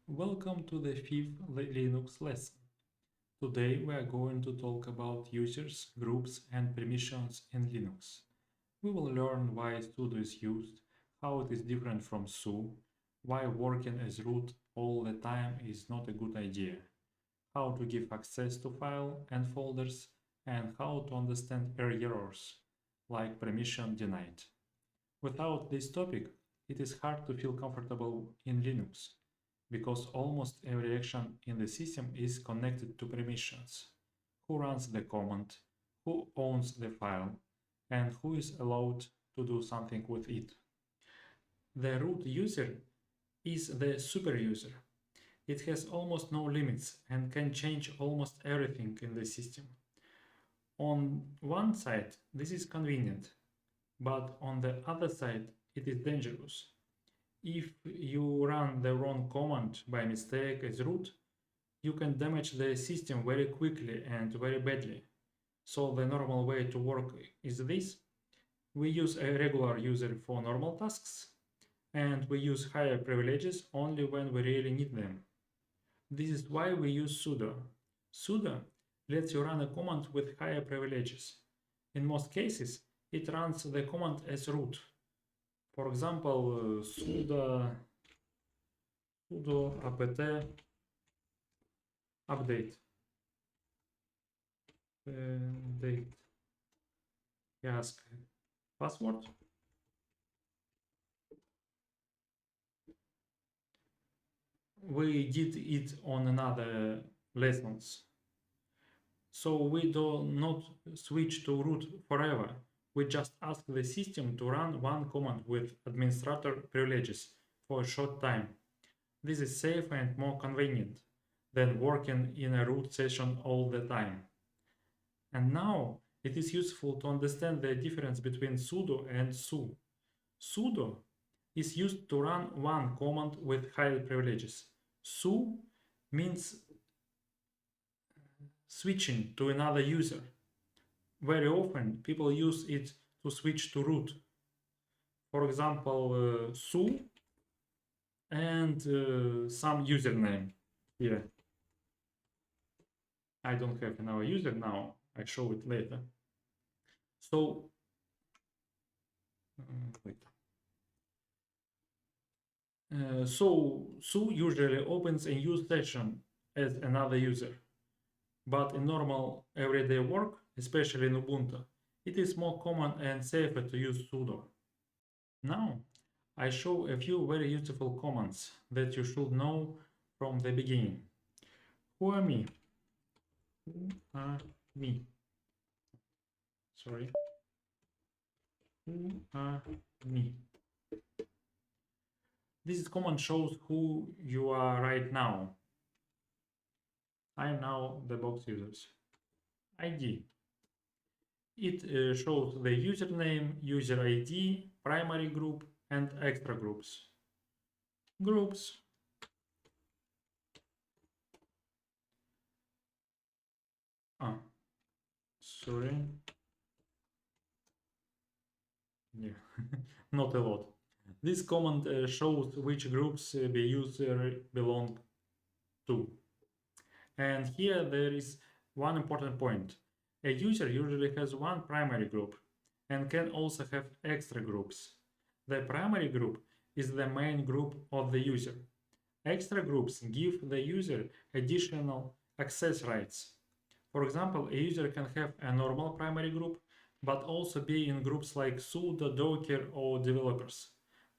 Welcome to the fifth Linux lesson. Today we are going to talk about users, groups, and permissions in Linux. We will learn why sudo is used, how it is different from su, why working as root all the time is not a good idea, how to give access to file and folders, and how to understand errors like permission denied. Without this topic, it is hard to feel comfortable in Linux because almost every action in the system is connected to permissions. Who runs the command, who owns the file, and who is allowed to do something with it. The root user is the super user. It has almost no limits and can change almost everything in the system. On one side, this is convenient, but on the other side, it is dangerous. If you run the wrong command by mistake as root, you can damage the system very quickly and very badly. So the normal way to work is this. We use a regular user for normal tasks, and we use higher privileges only when we really need them. This is why we use sudo. Sudo lets you run a command with higher privileges. In most cases, it runs the command as root. For example, sudo apt update date ask password. We did it on another lessons. So we do not switch to root forever. We just ask the system to run one command with administrator privileges for a short time. This is safer and more convenient than working in a root session all the time. And now it is useful to understand the difference between sudo and su. Sudo is used to run one command with high privileges. Su means switching to another user. Very often people use it to switch to root. For example, su and some username here. I don't have another user now, I show it later. So, wait. So su usually opens a new session as another user. But in normal everyday work, especially in Ubuntu, it is more common and safer to use sudo. Now, I show a few very useful commands that you should know from the beginning. Whoami. Whoami. Sorry. Whoami. This command shows who you are right now. I am now the box users. ID. It shows the username, user ID, primary group, and extra groups. Groups. Sorry. Yeah, not a lot. This command shows which groups the user belong to. And here there is one important point. A user usually has one primary group and can also have extra groups. The primary group is the main group of the user. Extra groups give the user additional access rights. For example, a user can have a normal primary group, but also be in groups like sudo, docker, or developers.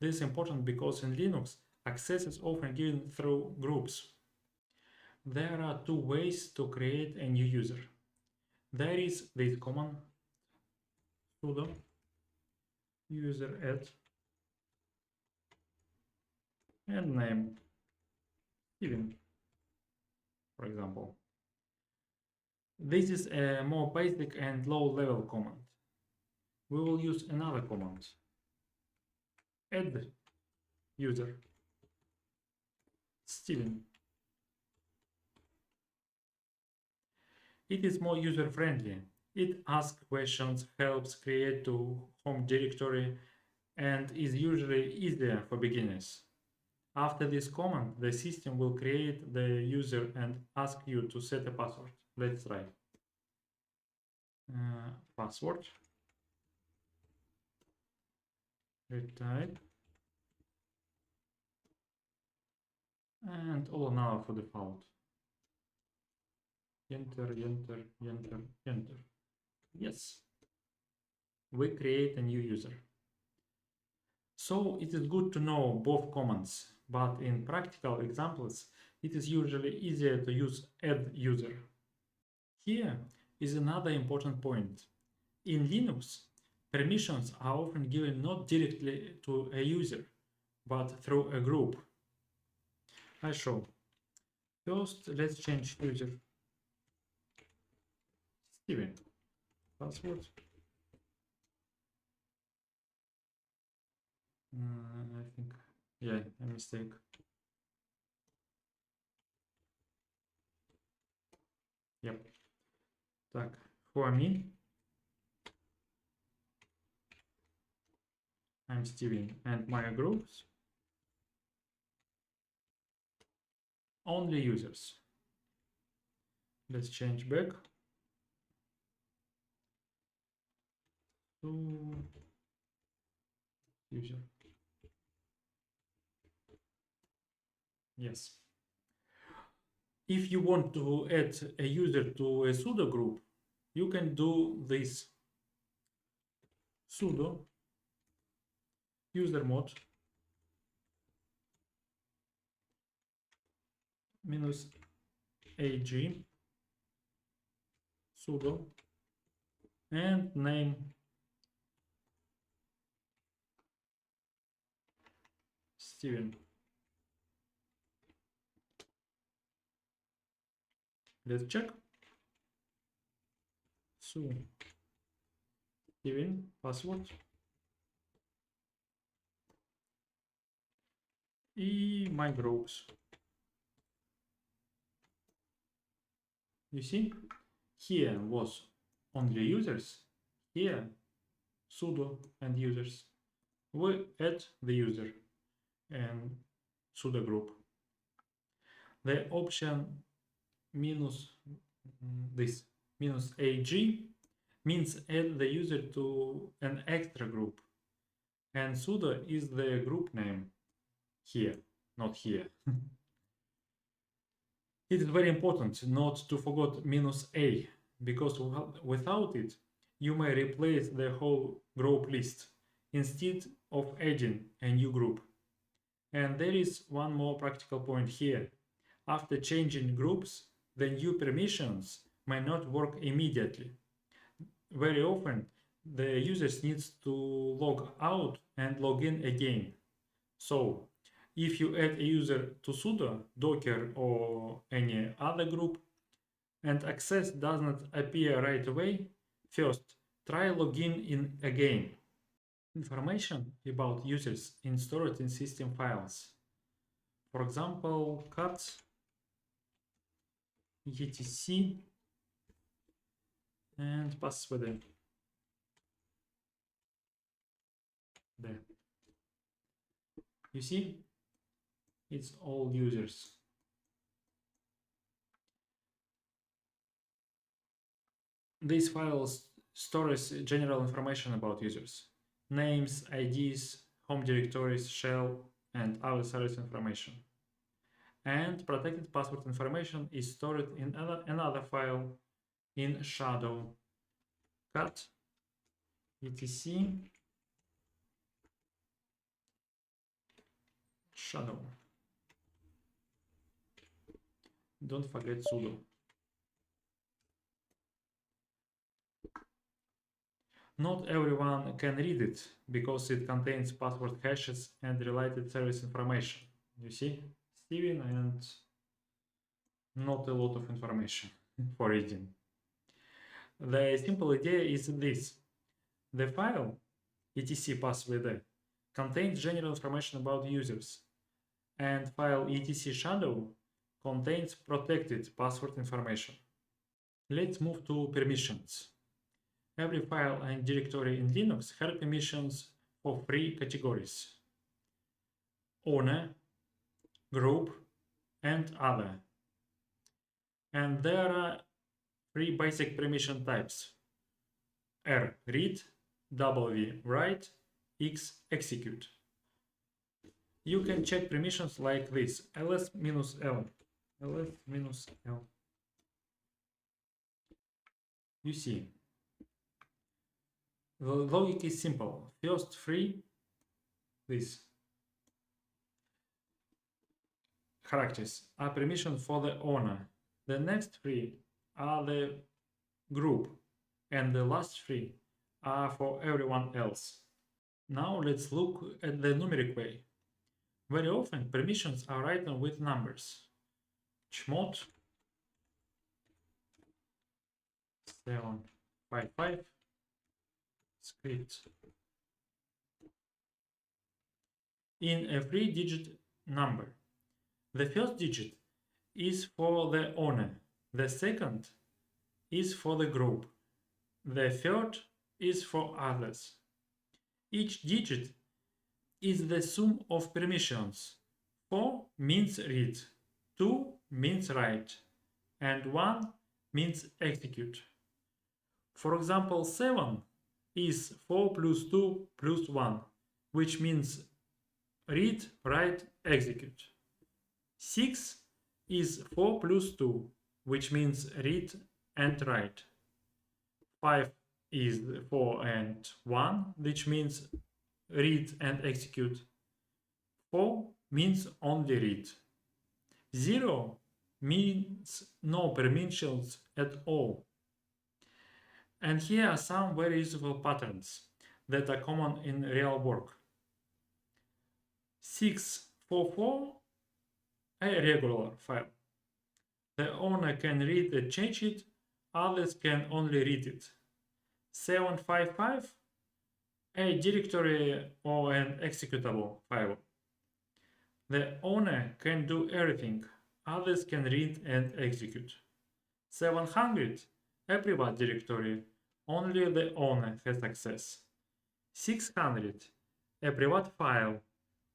This is important because in Linux, access is often given through groups. There are two ways to create a new user. There is this command sudo useradd and name even, for example. This is a more basic and low-level command. We will use another command. Add user Steven. It is more user-friendly. It asks questions, helps create to home directory, and is usually easier for beginners. After this command, the system will create the user and ask you to set a password. Let's try. Password. Retype. And allow for default. Enter, enter, enter, enter. Yes. We create a new user. So it is good to know both commands, but in practical examples, it is usually easier to use adduser. Here is another important point. In Linux, permissions are often given not directly to a user, but through a group. I show. First, let's change user. Steven. Password. I think, yeah, a mistake. Yep. Так, whoami. I'm Steven, and my groups only users. Let's change back to user. Yes. If you want to add a user to a sudo group, you can do this. Sudo usermod -ag sudo and name Steven. Let's check. So Steven password and my groups. You see, here was only users, here sudo and users. We add the user and sudo group. The option -ag means add the user to an extra group, and sudo is the group name here, not here. It is very important not to forget -a, because without it, you may replace the whole group list instead of adding a new group. And there is one more practical point here. After changing groups, the new permissions may not work immediately. Very often, the user needs to log out and log in again. So, if you add a user to sudo, docker or any other group, and access does not appear right away, first try login in again. Information about users is stored in system files. For example, cat etc and password. There. You see, it's all users. These files stores general information about users: names, IDs, home directories, shell, and other service information. And protected password information is stored in another file in shadow. Cat etc shadow. Don't forget sudo. Not everyone can read it because it contains password hashes and related service information. You see, Steven, and not a lot of information for reading. The simple idea is this. The file etc password contains general information about users, and file etc shadow contains protected password information. Let's move to permissions. Every file and directory in Linux have permissions for three categories: owner, group, and other. And there are three basic permission types: R read, W write, X execute. You can check permissions like this: ls-l, ls-l. You see, the logic is simple. First three, these characters are permission for the owner. The next three are the group, and the last three are for everyone else. Now let's look at the numeric way. Very often permissions are written with numbers. Chmod 755 script in a 3-digit number. The first digit is for the owner, the second is for the group, the third is for others. Each digit is the sum of permissions. 4 means read, 2 means write, and 1 means execute. For example, 7 is 4 plus 2 plus 1, which means read, write, execute. 6 is 4 plus 2, which means read and write. 5 is 4 and 1, which means read and execute. 4 means only read. 0 means no permissions at all. And here are some very useful patterns that are common in real work. 644, a regular file. The owner can read and change it, others can only read it. 755, a directory or an executable file. The owner can do everything, others can read and execute. 700, a private directory, only the owner has access. 600, a private file,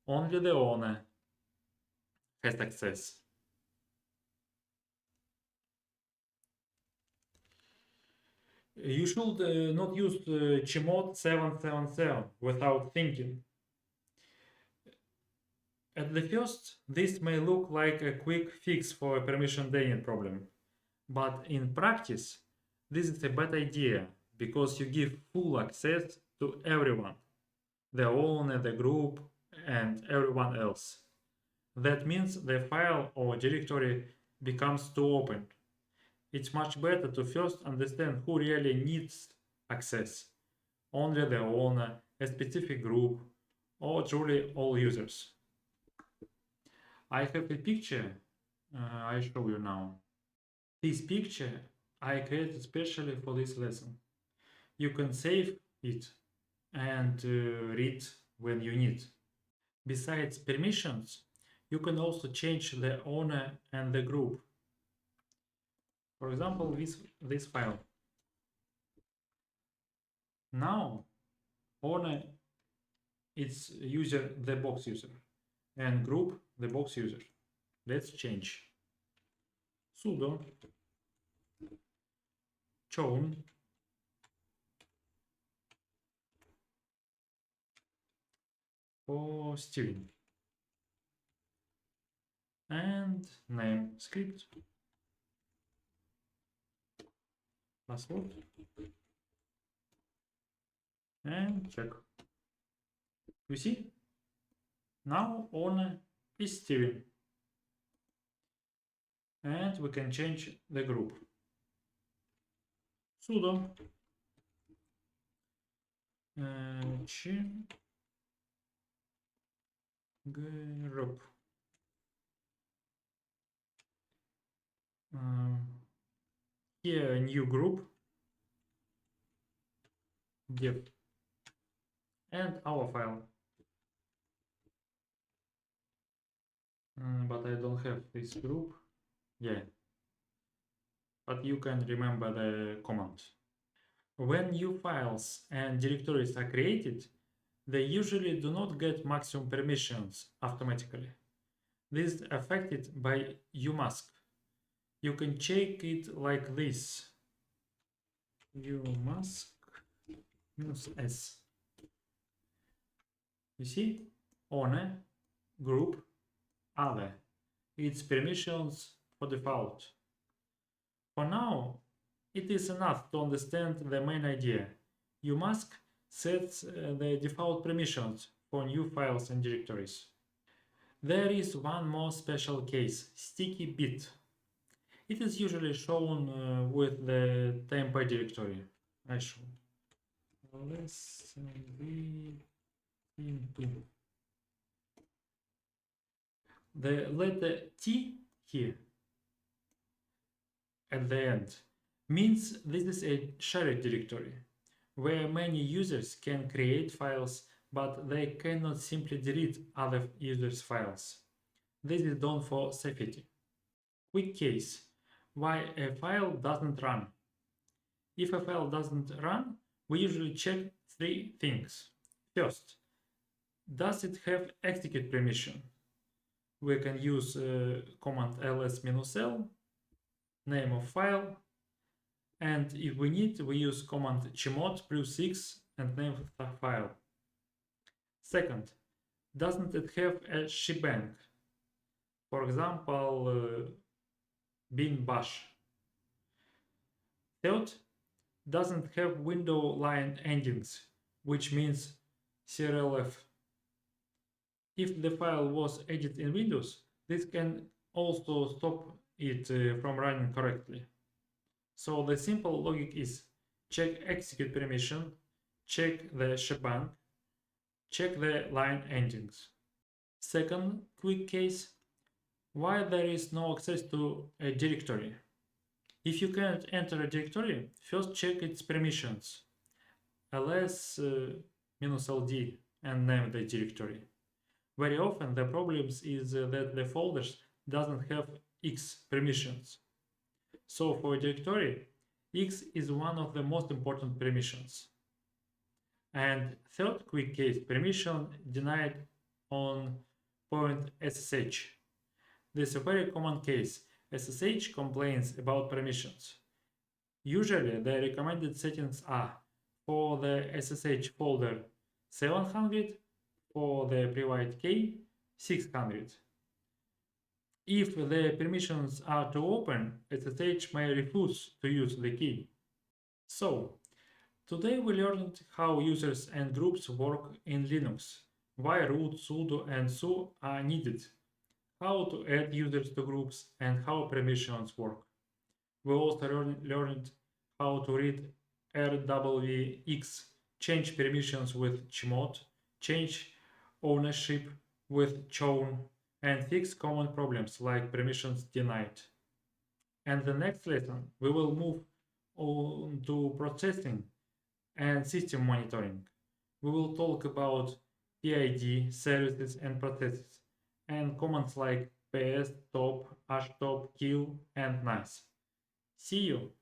only the owner has access. You should not use chmod 777 without thinking. At the first, this may look like a quick fix for a permission denning problem, but in practice, this is a bad idea because you give full access to everyone, the owner, the group, and everyone else. That means the file or directory becomes too open. It's much better to first understand who really needs access: only the owner, a specific group, or truly all users. I have a picture I show you now. This picture I created especially for this lesson. You can save it and read when you need. Besides permissions, you can also change the owner and the group. For example, this file. Now, owner is user, the box user, and group, the box user. Let's change. Sudo chown for steering and name script password and check. You see, now owner is steering, and we can change the group. Sudo group. Here a new group, dev, and our file. But I don't have this group. Yeah, but you can remember the command. When new files and directories are created, they usually do not get maximum permissions automatically. This is affected by umask. You can check it like this. Umask -s. You see? One, group, other. Its permissions for default. For now, it is enough to understand the main idea. Umask sets the default permissions for new files and directories. There is one more special case, sticky bit. It is usually shown with the temp directory. I show. Listen into. The letter T here at the end means this is a shared directory where many users can create files, but they cannot simply delete other users' files. This is done for safety. Quick case: why a file doesn't run. If a file doesn't run, we usually check three things. First, does it have execute permission? We can use command ls-l, name of file, and if we need, we use command chmod +x and name of the file. Second, doesn't it have a shebang? For example, bin bash. Third, doesn't have window line endings, which means crlf. If the file was edited in Windows, this can also stop it from running correctly. So the simple logic is check execute permission, check the shebang, check the line endings. Second quick case: why there is no access to a directory. If you cannot enter a directory, first check its permissions, ls-ld, and name the directory. Very often the problem is that the folders doesn't have X permissions. So for a directory, X is one of the most important permissions. And third quick case, permission denied on point SSH. This is a very common case. SSH complains about permissions. Usually the recommended settings are for the SSH folder 700, for the private key 600. If the permissions are too open, SSH may refuse to use the key. So, today we learned how users and groups work in Linux, why root, sudo and su are needed, how to add users to groups, and how permissions work. We also learned how to read RWX, change permissions with chmod, change ownership with chown, and fix common problems like permissions denied. And the next lesson, we will move on to processing and system monitoring. We will talk about PID, services, and processes, and commands like ps, stop, htop, kill, and nice. See you!